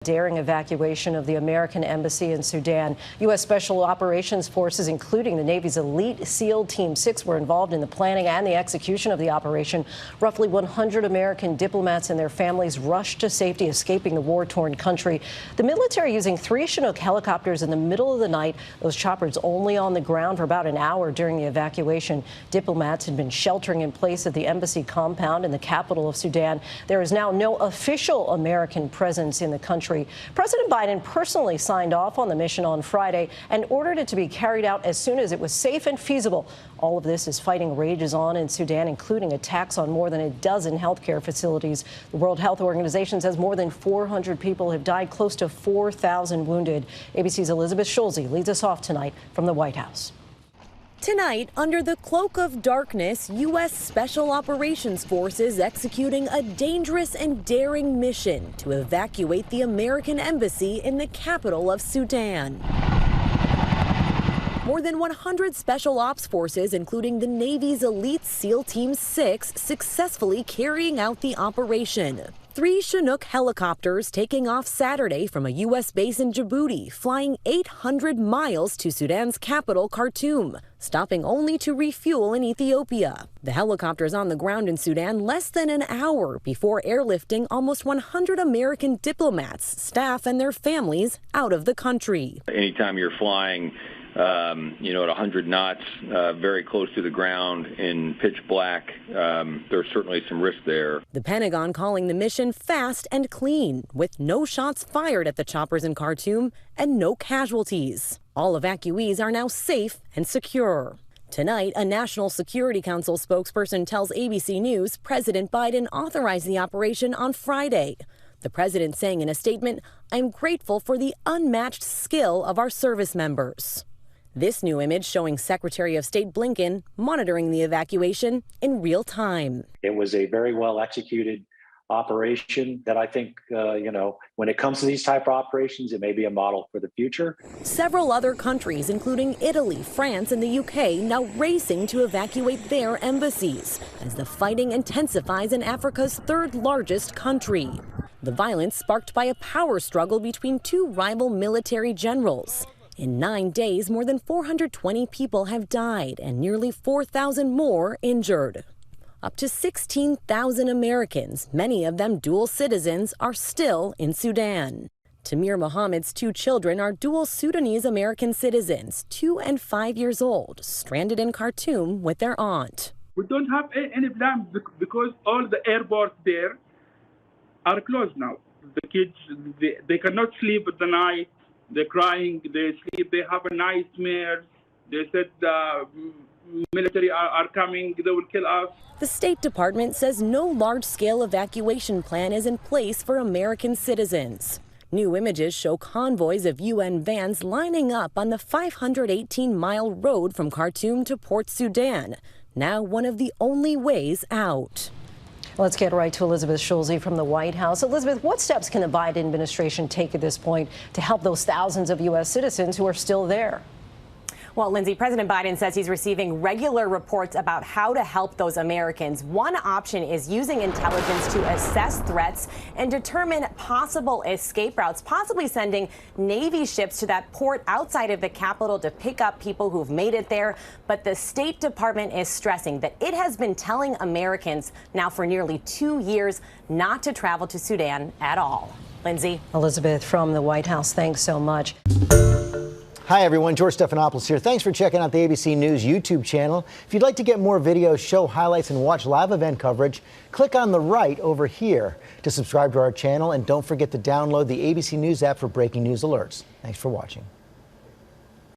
Daring evacuation of the American embassy in Sudan. U.S. Special Operations Forces, including the Navy's elite SEAL Team 6, were involved in the planning and the execution of the operation. Roughly 100 American diplomats and their families rushed to safety, escaping the war-torn country. The military using 3 Chinook helicopters in the middle of the night. Those choppers only on the ground for about an hour during the evacuation. Diplomats had been sheltering in place at the embassy compound in the capital of Sudan. There is now no official American presence in the country. President Biden personally signed off on the mission on Friday and ordered it to be carried out as soon as it was safe and feasible. All of this as fighting rages on in Sudan, including attacks on more than a dozen healthcare facilities. The World Health Organization says more than 400 people have died, close to 4,000 wounded. ABC's Elizabeth Schulze leads us off tonight from the White House. Tonight, under the cloak of darkness, U.S. Special Operations Forces executing a dangerous and daring mission to evacuate the American embassy in the capital of Sudan. More than 100 Special Ops forces, including the Navy's elite SEAL Team 6, successfully carrying out the operation. 3 Chinook helicopters taking off Saturday from a U.S. base in Djibouti, flying 800 miles to Sudan's capital, Khartoum, stopping only to refuel in Ethiopia. The helicopters on the ground in Sudan less than an hour before airlifting almost 100 American diplomats, staff, and their families out of the country. Anytime you're flying at 100 knots, very close to the ground in pitch black, there's certainly some risk there. The Pentagon calling the mission fast and clean, with no shots fired at the choppers in Khartoum and no casualties. All evacuees are now safe and secure. Tonight, a National Security Council spokesperson tells ABC News President Biden authorized the operation on Friday. The president saying in a statement, "I'm grateful for the unmatched skill of our service members." This new image showing Secretary of State Blinken monitoring the evacuation in real time. It was a very well executed operation that I think, when it comes to these type of operations, it may be a model for the future. Several other countries, including Italy, France, and the UK, now racing to evacuate their embassies as the fighting intensifies in Africa's 3rd largest country. The violence sparked by a power struggle between 2 rival military generals. In 9 days, more than 420 people have died and nearly 4,000 more injured. Up to 16,000 Americans, many of them dual citizens, are still in Sudan. Tamir Mohammed's 2 children are dual Sudanese-American citizens, 2 and 5 years old, stranded in Khartoum with their aunt. We don't have any plan because all the airports there are closed now. The kids, they cannot sleep at the night. They're crying, they sleep, they have nightmares. They said the military are coming, they will kill us. The State Department says no large-scale evacuation plan is in place for American citizens. New images show convoys of UN vans lining up on the 518-mile road from Khartoum to Port Sudan, now one of the only ways out. Let's get right to Elizabeth Schulze from the White House. Elizabeth, what steps can the Biden administration take at this point to help those thousands of U.S. citizens who are still there? Well, Lindsay, President Biden says he's receiving regular reports about how to help those Americans. One option is using intelligence to assess threats and determine possible escape routes, possibly sending Navy ships to that port outside of the capital to pick up people who've made it there. But the State Department is stressing that it has been telling Americans now for nearly 2 years not to travel to Sudan at all. Lindsay. Elizabeth from the White House, thanks so much. Hi, everyone. George Stephanopoulos here. Thanks for checking out the ABC News YouTube channel. If you'd like to get more videos, show highlights, and watch live event coverage, click on the right over here to subscribe to our channel. And don't forget to download the ABC News app for breaking news alerts. Thanks for watching.